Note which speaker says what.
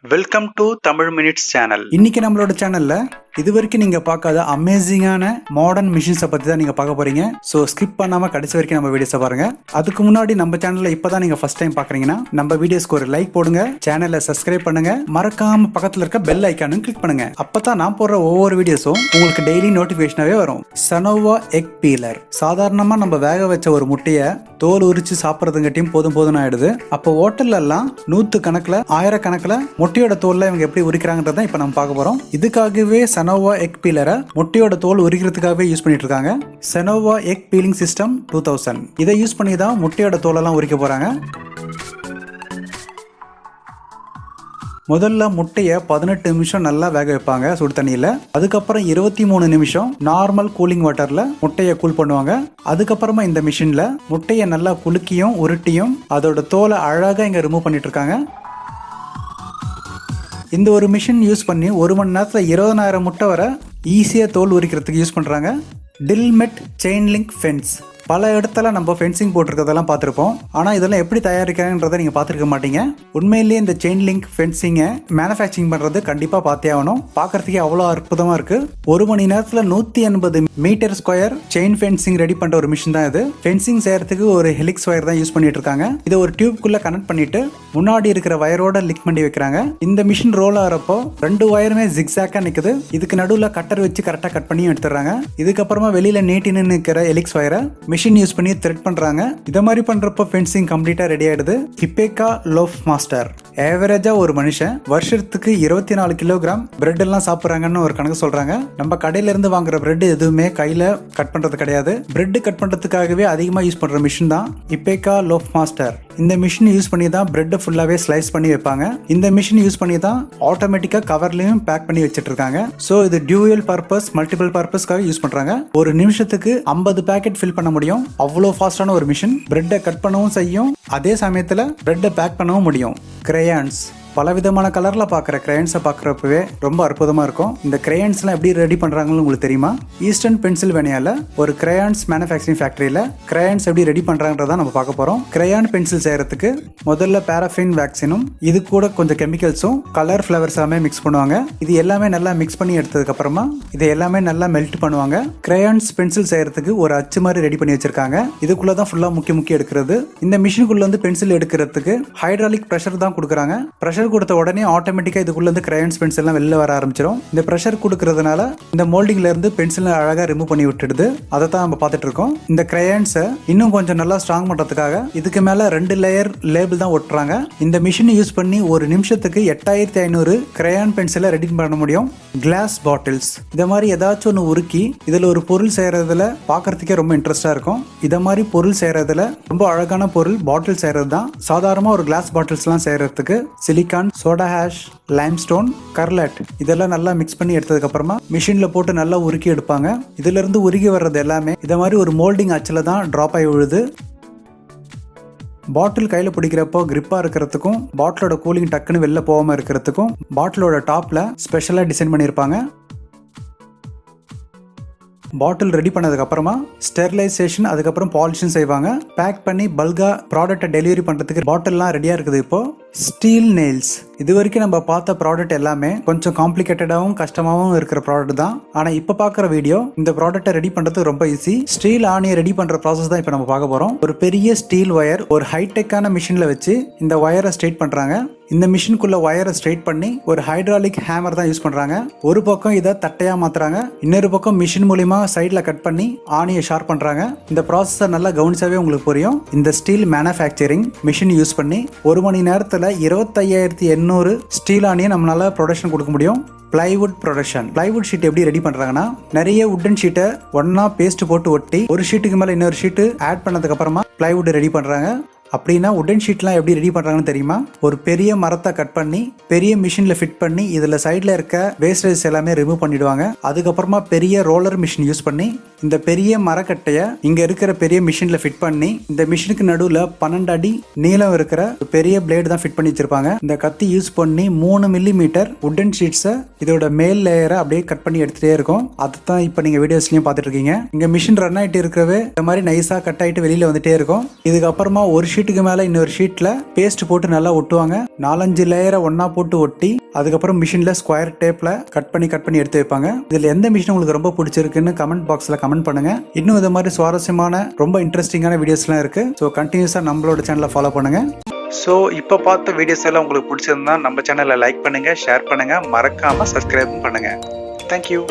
Speaker 1: Welcome to Tamil minutes channel.
Speaker 2: இன்னைக்கு நம்மளோட சேனல்ல இது வரைக்கும் நீங்க பார்க்காத அமேசிங்கான மாடர்ன் மிஷின்ஸை பத்தி தான் நீங்க பார்க்க போறீங்க. ஸோ ஸ்கிப் பண்ணாம கடைசி வரைக்கும் நம்ம வீடியோஸை பாருங்க. அதுக்கு முன்னாடி நம்ம சேனல்ல இப்பதான் நீங்க ஃபர்ஸ்ட் டைம் பாக்குறீங்கன்னா நம்ம வீடியோஸ்க்கு ஒரு லைக் போடுங்க, சேனலை சப்ஸ்கிரைப் பண்ணுங்க, மறக்காம பக்கத்துல இருக்க பெல் ஐக்கானும் கிளிக் பண்ணுங்க. அப்பதான் நான் போடுற ஒவ்வொரு வீடியோஸும் உங்களுக்கு டெய்லி நோட்டிபிகேஷனாவே வரும். சனோவா எக் பீலர். சாதாரணமா நம்ம வேக வச்ச ஒரு முட்டையை தோல் உரிச்சு சாப்பிட்றதுங்கட்டியும் போதும் ஆயிடுது. அப்போ ஹோட்டல்ல எல்லாம் 100 கணக்குல 1000 கணக்குல முட்டையோட தோல்ல இவங்க எப்படி உரிக்கிறாங்கன்றத இப்ப நம்ம பார்க்க போறோம். இதுக்காகவே சனோவா எக் பீலரை முட்டையோட தோல் உரிக்கிறதுக்காகவே யூஸ் பண்ணிட்டு இருக்காங்க. சனோவா எக் பீலிங் சிஸ்டம் 2000 இதை யூஸ் பண்ணி தான் முட்டையோட தோலெல்லாம் உரிக்க போறாங்க. முதல்ல முட்டையை 18 நிமிஷம் நல்லா வேக வைப்பாங்க சுடு தண்ணியில. அதுக்கப்புறம் 23 நிமிஷம் நார்மல் கூலிங் வாட்டர்ல முட்டையை கூல் பண்ணுவாங்க. அதுக்கப்புறமா இந்த மிஷின்ல முட்டையை நல்லா குலுக்கியும் உருட்டியும் அதோட தோலை அழகா இங்க ரிமூவ் பண்ணிட்டு இருக்காங்க. இந்த ஒரு மிஷின் யூஸ் பண்ணி 1 மணி நேரத்தில் 20,000 முட்டை வரை ஈஸியாக தோல் உரிக்கிறதுக்கு யூஸ் பண்ணுறாங்க. டில்மெட் செயின் லிங்க் ஃபென்ஸ். பல இடத்துல நம்ம ஃபென்சிங் போட்டிருக்கிறதெல்லாம் பார்த்துருப்போம். ஆனால் இதெல்லாம் எப்படி தயாரிக்கிறாங்கன்றதை நீங்கள் பார்த்துருக்க மாட்டீங்க. உண்மையிலேயே இந்த செயின் லிங்க் ஃபென்சிங்கை மேனுஃபேக்சரிங் பண்ணுறது கண்டிப்பாக பார்த்தே ஆகணும். பார்க்கறதுக்கே அவ்வளோ அற்புதமாக இருக்குது. 1 மணி நேரத்தில் 180 metre square chain fencing ready பண்ணுற ஒரு மிஷின் தான் இது. ஃபென்சிங் செய்யறதுக்கு ஒரு ஹெலிக்ஸ் ஒயர் தான் யூஸ் பண்ணிட்டு இருக்காங்க. இதை ஒரு டியூப்குள்ளே கனெக்ட் பண்ணிட்டு முன்னாடி இருக்கிற வயரோட லிங்க் பண்ணி வைக்கிறாங்க. இந்த மிஷின் ரோல் ஆகிறப்போ 2 வயருமே ஜிக்ஸாக்காக நிற்குது. இதுக்கு நடுவில் கட்டர் வச்சு கரெக்டாக கட் பண்ணி எடுத்துடுறாங்க. இதுக்கப்புறமா வெளியில் நீட்டின்னு நிற்கிற ஹெலிக்ஸ் ஒயரை மிஷின் யூஸ் பண்ணி த்ரெட் பண்றாங்க. இத மாதிரி பண்றப்ப ஃபென்சிங் கம்ப்ளீட்டா ரெடி ஆயிடுது. ஹிப்பேக்கா லோஃப் மாஸ்டர். ஏவரேஜா ஒரு மனுஷன் வருஷத்துக்கு 24 கிலோகிராம் பிரெட் எல்லாம் சாப்பிடுறாங்கன்னு ஒரு கணக்கு சொல்றாங்க. நம்ம கடையில இருந்து வாங்குற பிரெட் எதுவுமே கையில கட் பண்றது கிடையாது. பிரெட் கட் பண்றதுக்காகவே அதிகமா யூஸ் பண்ற மிஷின் தான் ஹிப்பேக்கா லோஃப் மாஸ்டர். இந்த மிஷின் யூஸ் பண்ணி தான் பிரெட் ஃபுல்லாவே ஸ்லைஸ் பண்ணி வைப்பாங்க. இந்த மிஷின் யூஸ் பண்ணி தான் ஆட்டோமேட்டிக்கா கவர்லயும் பேக் பண்ணி வச்சிட்டு இருக்காங்க. சோ இது டியூயல் பர்பஸ் மல்டிபிள் பர்பஸ்க்காக யூஸ் பண்றாங்க. ஒரு நிமிஷத்துக்கு 50 பேக்கெட் ஃபில் பண்ண முடியும். அவ்வளோ ஃபாஸ்டான ஒரு மிஷின். பிரெட்டை கட் பண்ணவும் செய்யும், அதே சமயத்தில் பிரெட்டை பேக் பண்ணவும் முடியும். கிரேயான்ஸ். பலவிதமான கலர்ல பார்க்குற கிரேயன்ஸை பார்க்குறப்பவே ரொம்ப அற்புதமாக இருக்கும். இந்த கிரேயன்ஸ்லாம் எப்படி ரெடி பண்ணுறாங்கன்னு உங்களுக்கு தெரியுமா? ஈஸ்டர்ன் பென்சில்வேனியாவில் ஒரு கிரேயான்ஸ் மேனுஃபேக்சரிங் ஃபேக்டரியில் கிரேயான்ஸ் எப்படி ரெடி பண்ணுறாங்கன்றத நம்ம பார்க்க போகிறோம். கிரேயான் பென்சில் செய்யறதுக்கு முதல்ல பாராஃபின் வேக்சினும் இது கூட கொஞ்சம் கெமிக்கல்ஸும் கலர் ஃப்ளவர்ஸ் எல்லாமே மிக்ஸ் பண்ணுவாங்க. இது எல்லாமே நல்லா மிக்ஸ் பண்ணி எடுத்ததுக்கு அப்புறமா இதை எல்லாமே நல்லா மெல்ட் பண்ணுவாங்க. கிரேயான்ஸ் பென்சில் செய்யறதுக்கு ஒரு அச்சு மாதிரி ரெடி பண்ணி வச்சிருக்காங்க. இதுக்குள்ள தான் ஃபுல்லாக முக்கிய எடுக்கிறது. இந்த மிஷினுக்குள்ள வந்து பென்சில் எடுக்கிறதுக்கு ஹைட்ராலிக் ப்ரெஷர் தான் கொடுக்குறாங்க. ப்ரெஷர் கொடுத்த உடனே ஆட்டோமேட்டிக்கா இதுக்குள்ள இருந்து கிரேயான்ஸ் பென்சில் எல்லாம் வெளில வர ஆரம்பிச்சிடும். இந்த பிரஷர் கொடுக்கறதுனால இந்த மோல்டிங்ல இருந்து பென்சில் அழகா ரிமூவ் பண்ணி விட்டுடுது. அதை தான் நம்ம பார்த்துட்டு இருக்கோம். இந்த கிரேயான்ஸை இன்னும் கொஞ்சம் நல்லா ஸ்ட்ராங் பண்றதுக்காக இதுக்கு மேல 2 லேயர் லேபிள் தான் ஒட்டுறாங்க. இந்த மிஷினை யூஸ் பண்ணி ஒரு நிமிஷத்துக்கு 8500 கிரேயான் பென்சிலை ரெடி பண்ண முடியும். Class bottles. இத மாதிரி ஏதாச்சும் ஒன்று உருக்கி இதுல ஒரு பொருள் செய்யறதுல பார்க்கறதுக்கே ரொம்ப இன்ட்ரெஸ்டா இருக்கும். இத மாதிரி பொருள் செய்யறதுல ரொம்ப அழகான பொருள் பாட்டில் செய்யறது தான். சாதாரணமா ஒரு கிளாஸ் பாட்டில்ஸ் எல்லாம் செய்யறதுக்கு சிலிக்கான், சோடா ஹேஷ், லைம்ஸ்டோன், கர்லட் இதெல்லாம் நல்லா மிக்ஸ் பண்ணி எடுத்ததுக்கு அப்புறமா மிஷின்ல போட்டு நல்லா உருக்கி எடுப்பாங்க. இதுல இருந்து உருகி வர்றது எல்லாமே இத மாதிரி ஒரு மோல்டிங் அச்சில் தான் டிராப் ஆகி விழுது. பாட்டில் கையில் பிடிக்கிறப்போ கிரிப்பாக இருக்கிறதுக்கும் பாட்டிலோட கூலிங் டக்குன்னு வெளில போகாமல் இருக்கிறதுக்கும் பாட்டிலோட டாப்ல ஸ்பெஷலாக டிசைன் பண்ணியிருப்பாங்க. பாட்டில் ரெடி பண்ணதுக்கு அப்புறமா ஸ்டெரிலைசேஷன் அதுக்கப்புறம் பாலிஷன் செய்வாங்க. பேக் பண்ணி பல்கா ப்ராடக்ட்டை டெலிவரி பண்ணுறதுக்கு பாட்டில்லாம் ரெடியாக இருக்குது. இப்போ ஸ்டீல் நெயில்ஸ். இது வரைக்கும் நம்ம பார்த்த ப்ராடக்ட் எல்லாமே கொஞ்சம் காம்ப்ளிகேட்டடாகவும் கஷ்டமாகவும் இருக்கிற ப்ராடக்ட் தான். ஆனால் இப்போ பார்க்குற வீடியோ இந்த ப்ராடக்ட்டை ரெடி பண்ணுறது ரொம்ப ஈஸி. ஸ்டீல் ஆணியை ரெடி பண்ணுற ப்ராசஸ் தான் இப்போ நம்ம பார்க்க போகிறோம். ஒரு பெரிய ஸ்டீல் ஒயர் ஒரு ஹைடெக்கான மிஷினில் வச்சு இந்த ஒயரை ஸ்ட்ரெயிட் பண்ணுறாங்க. இந்த மிஷினுக்குள்ள ஒயரை ஸ்ட்ரெயிட் பண்ணி ஒரு ஹைட்ராலிக் ஹேமர் தான் யூஸ் பண்றாங்க. ஒரு பக்கம் இதை தட்டையா மாத்துறாங்க, இன்னொரு பக்கம் மிஷின் மூலியமா சைட்ல கட் பண்ணி ஆணியை ஷார்ப் பண்றாங்க. இந்த ப்ராசஸை நல்லா கவனிச்சாவே உங்களுக்கு புரியும். இந்த ஸ்டீல் மேனுஃபேக்சரிங் மிஷின் யூஸ் பண்ணி 1 மணி நேரத்தில் 25,800 ஸ்டீல் ஆணியை நம்மளால ப்ரொடக்ஷன் கொடுக்க முடியும். plywood production. plywood ஷீட் எப்படி ரெடி பண்றாங்கன்னா நிறைய வுட்டன் ஷீட்டை ஒன்னா பேஸ்ட் போட்டு ஒட்டி ஒரு ஷீட்டுக்கு மேல இன்னொரு ஷீட்டு ஆட் பண்ணதுக்கு அப்புறமா plywood ரெடி பண்றாங்க. அப்படின்னா உடன் ஷீட்லாம் எப்படி ரெடி பண்ணுறாங்கன்னு தெரியுமா? ஒரு பெரிய மரத்தை கட் பண்ணி பெரிய மிஷினில் ஃபிட் பண்ணி இதில் சைடில் இருக்க வேஸ்டேஜ் எல்லாமே ரிமூவ் பண்ணிடுவாங்க. அதுக்கப்புறமா பெரிய ரோலர் மிஷின் யூஸ் பண்ணி இந்த பெரிய மரக்கட்டையை இங்கே இருக்கிற பெரிய மிஷினில் ஃபிட் பண்ணி இந்த மிஷினுக்கு நடுவில் 12 அடி நீளம் இருக்கிற பெரிய பிளேடு தான் ஃபிட் பண்ணி வச்சிருப்பாங்க. இந்த கத்தி யூஸ் பண்ணி 3 மில்லிமீட்டர் உடன் ஷீட்ஸை இதோட மேல் லேயரை அப்படியே கட் பண்ணி எடுத்துகிட்டே இருக்கும். அதுதான் இப்போ நீங்கள் வீடியோஸ்லையும் பார்த்துட்டு இருக்கீங்க. இங்கே மிஷின் ரன் ஆகிட்டு இருக்கவே இந்த மாதிரி நைஸாக கட் ஆகிட்டு வெளியில் வந்துட்டே இருக்கும். இதுக்கப்புறமா ஒரு ஷீட் ஷீட்டுக்கு மேலே இன்னொரு ஷீட்டில் பேஸ்ட் போட்டு நல்லா ஒட்டுவாங்க. 4-5 லேயரை ஒன்றா போட்டு ஒட்டி அதுக்கப்புறம் மிஷினில் ஸ்கொயர் டேப்பில் கட் பண்ணி எடுத்து வைப்பாங்க. இதில் எந்த மிஷின் உங்களுக்கு ரொம்ப பிடிச்சிருக்குன்னு கமெண்ட் பாக்ஸில் கமெண்ட் பண்ணுங்க. இன்னும் இது மாதிரி சுவாரஸ்யமான ரொம்ப இன்ட்ரெஸ்டிங்கான வீடியோஸ்லாம் இருக்கு. ஸோ கண்டினியூஸாக நம்மளோட சேனலை ஃபாலோ பண்ணுங்க.
Speaker 1: ஸோ இப்போ பார்த்த வீடியோஸ் எல்லாம் உங்களுக்கு பிடிச்சிருந்தா நம்ம சேனலை லைக் பண்ணுங்க, ஷேர் பண்ணுங்க, மறக்காம சப்ஸ்கிரைப் பண்ணுங்க. தேங்க்யூ.